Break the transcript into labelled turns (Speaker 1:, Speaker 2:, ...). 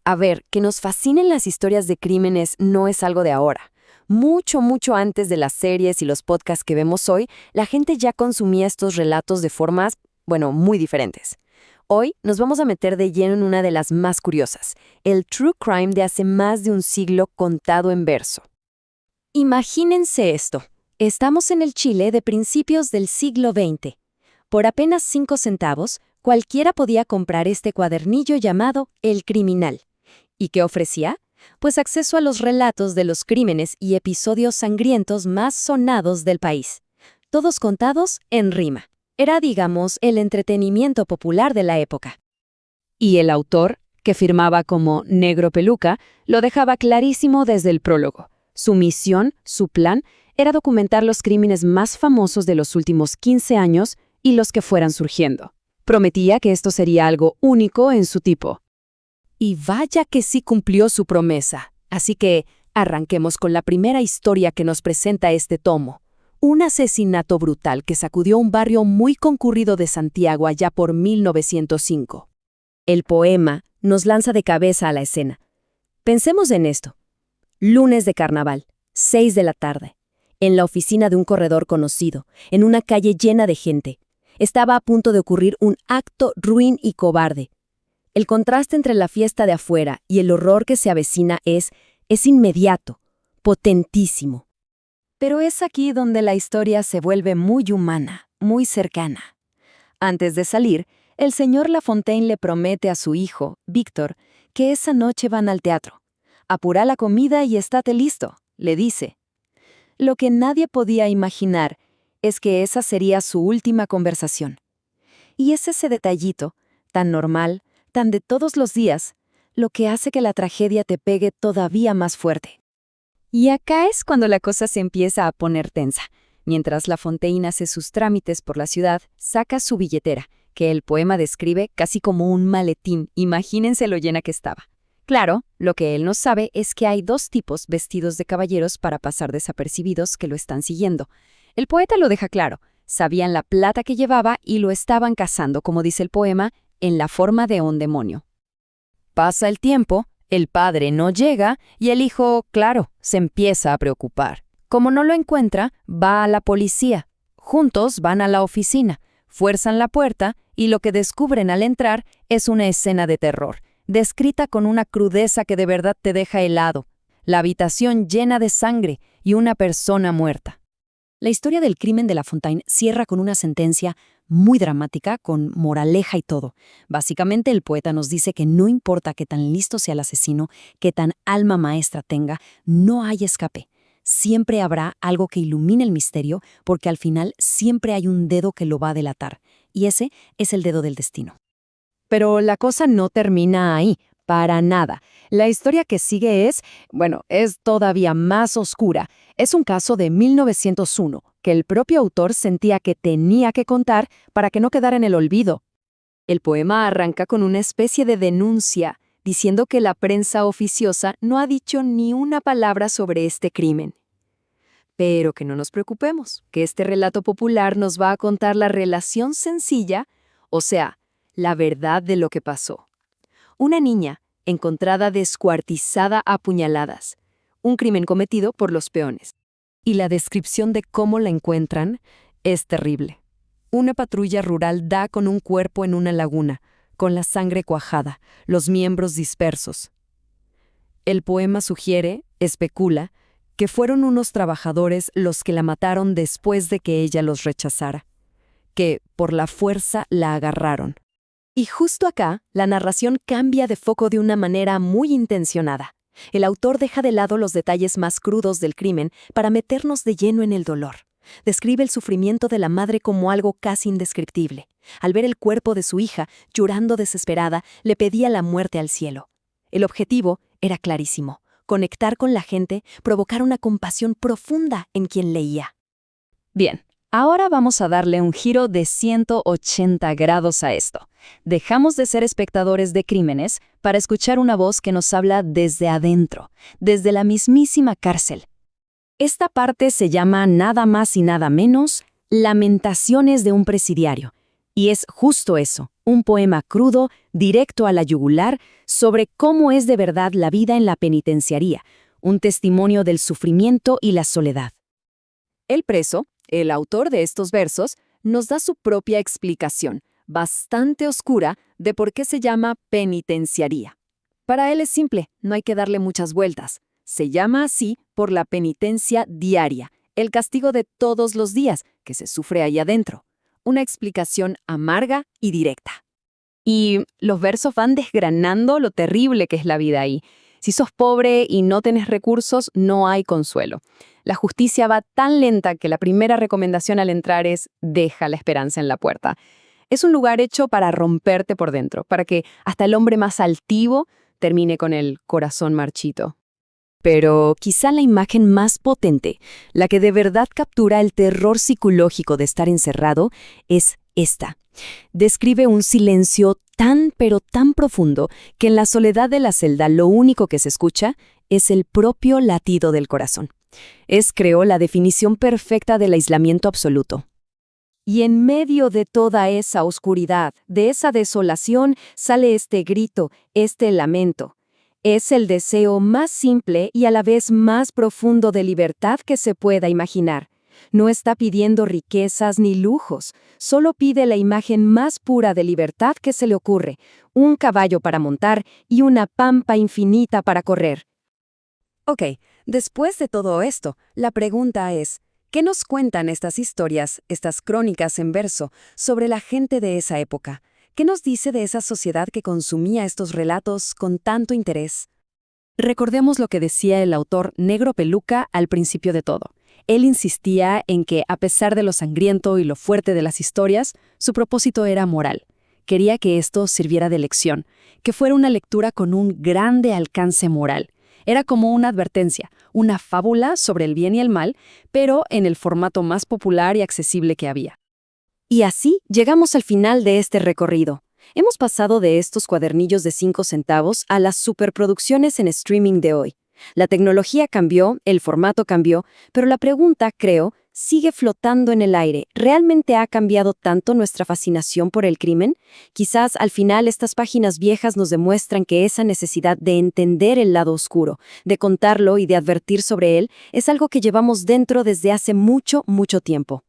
Speaker 1: A ver, que nos fascinen las historias de crímenes no es algo de ahora. Mucho, mucho antes de las series y los podcasts que vemos hoy, la gente ya consumía estos relatos de formas, bueno, muy diferentes. Hoy nos vamos a meter de lleno en una de las más curiosas, el true crime de hace más de un siglo contado en verso. Imagínense esto. Estamos en el Chile de principios del siglo XX. Por apenas 5 centavos, cualquiera podía comprar este cuadernillo llamado El Criminal. ¿Y qué ofrecía? Pues acceso a los relatos de los crímenes y episodios sangrientos más sonados del país. Todos contados en rima. Era, digamos, el entretenimiento popular de la época. Y el autor, que firmaba como Negro Peluca, lo dejaba clarísimo desde el prólogo. Su misión, su plan, era documentar los crímenes más famosos de los últimos 15 años y los que fueran surgiendo. Prometía que esto sería algo único en su tipo. Y vaya que sí cumplió su promesa. Así que arranquemos con la primera historia que nos presenta este tomo. Un asesinato brutal que sacudió un barrio muy concurrido de Santiago allá por 1905. El poema nos lanza de cabeza a la escena. Pensemos en esto. Lunes de carnaval, 6 de la tarde. En la oficina de un corredor conocido, en una calle llena de gente. Estaba a punto de ocurrir un acto ruin y cobarde. El contraste entre la fiesta de afuera y el horror que se avecina es inmediato, potentísimo. Pero es aquí donde la historia se vuelve muy humana, muy cercana. Antes de salir, el señor Lafontaine le promete a su hijo, Víctor, que esa noche van al teatro. «Apura la comida y estate listo», le dice. Lo que nadie podía imaginar es que esa sería su última conversación. Y es ese detallito, tan normal, tan de todos los días, lo que hace que la tragedia te pegue todavía más fuerte. Y acá es cuando la cosa se empieza a poner tensa. Mientras Lafontaine hace sus trámites por la ciudad, saca su billetera, que el poema describe casi como un maletín. Imagínense lo llena que estaba. Claro, lo que él no sabe es que hay 2 tipos vestidos de caballeros para pasar desapercibidos que lo están siguiendo. El poeta lo deja claro. Sabían la plata que llevaba y lo estaban cazando, como dice el poema, en la forma de un demonio. Pasa el tiempo, el padre no llega y el hijo, claro, se empieza a preocupar. Como no lo encuentra, va a la policía. Juntos van a la oficina, fuerzan la puerta y lo que descubren al entrar es una escena de terror, descrita con una crudeza que de verdad te deja helado. La habitación llena de sangre y una persona muerta. La historia del crimen de Lafontaine cierra con una sentencia muy dramática, con moraleja y todo. Básicamente, el poeta nos dice que no importa qué tan listo sea el asesino, qué tan alma maestra tenga, no hay escape. Siempre habrá algo que ilumine el misterio, porque al final siempre hay un dedo que lo va a delatar. Y ese es el dedo del destino. Pero la cosa no termina ahí, para nada. La historia que sigue es todavía más oscura. Es un caso de 1901, que el propio autor sentía que tenía que contar para que no quedara en el olvido. El poema arranca con una especie de denuncia, diciendo que la prensa oficiosa no ha dicho ni una palabra sobre este crimen. Pero que no nos preocupemos, que este relato popular nos va a contar la relación sencilla, o sea, la verdad de lo que pasó. Una niña encontrada descuartizada a puñaladas. Un crimen cometido por los peones. Y la descripción de cómo la encuentran es terrible. Una patrulla rural da con un cuerpo en una laguna, con la sangre cuajada, los miembros dispersos. El poema sugiere, especula, que fueron unos trabajadores los que la mataron después de que ella los rechazara, que por la fuerza la agarraron. Y justo acá, la narración cambia de foco de una manera muy intencionada. El autor deja de lado los detalles más crudos del crimen para meternos de lleno en el dolor. Describe el sufrimiento de la madre como algo casi indescriptible. Al ver el cuerpo de su hija, llorando desesperada, le pedía la muerte al cielo. El objetivo era clarísimo: conectar con la gente, provocar una compasión profunda en quien leía. Bien. Ahora vamos a darle un giro de 180 grados a esto. Dejamos de ser espectadores de crímenes para escuchar una voz que nos habla desde adentro, desde la mismísima cárcel. Esta parte se llama nada más y nada menos Lamentaciones de un presidiario. Y es justo eso, Un poema crudo, directo a la yugular, sobre cómo es de verdad la vida en la penitenciaría, un testimonio del sufrimiento y la soledad. El preso, el autor de estos versos, nos da su propia explicación, bastante oscura, de por qué se llama penitenciaría. Para él es simple, no hay que darle muchas vueltas. Se llama así por la penitencia diaria, el castigo de todos los días que se sufre ahí adentro. Una explicación amarga y directa. Y los versos van desgranando lo terrible que es la vida ahí. Si sos pobre y no tenés recursos, no hay consuelo. La justicia va tan lenta que la primera recomendación al entrar es deja la esperanza en la puerta. Es un lugar hecho para romperte por dentro, para que hasta el hombre más altivo termine con el corazón marchito. Pero quizá la imagen más potente, la que de verdad captura el terror psicológico de estar encerrado, es esta. Describe un silencio tan pero tan profundo que en la soledad de la celda lo único que se escucha es el propio latido del corazón. Es, creo, la definición perfecta del aislamiento absoluto. Y en medio de toda esa oscuridad, de esa desolación, sale este grito, este lamento. Es el deseo más simple y a la vez más profundo de libertad que se pueda imaginar. No está pidiendo riquezas ni lujos, solo pide la imagen más pura de libertad que se le ocurre, un caballo para montar y una pampa infinita para correr. Ok, después de todo esto, la pregunta es, ¿qué nos cuentan estas historias, estas crónicas en verso, sobre la gente de esa época? ¿Qué nos dice de esa sociedad que consumía estos relatos con tanto interés? Recordemos lo que decía el autor Negro Peluca al principio de todo. Él insistía en que, a pesar de lo sangriento y lo fuerte de las historias, su propósito era moral. Quería que esto sirviera de lección, que fuera una lectura con un grande alcance moral. Era como una advertencia, una fábula sobre el bien y el mal, pero en el formato más popular y accesible que había. Y así llegamos al final de este recorrido. Hemos pasado de estos cuadernillos de 5 centavos a las superproducciones en streaming de hoy. La tecnología cambió, el formato cambió, pero la pregunta, creo, sigue flotando en el aire. ¿Realmente ha cambiado tanto nuestra fascinación por el crimen? Quizás al final estas páginas viejas nos demuestran que esa necesidad de entender el lado oscuro, de contarlo y de advertir sobre él, es algo que llevamos dentro desde hace mucho, mucho tiempo.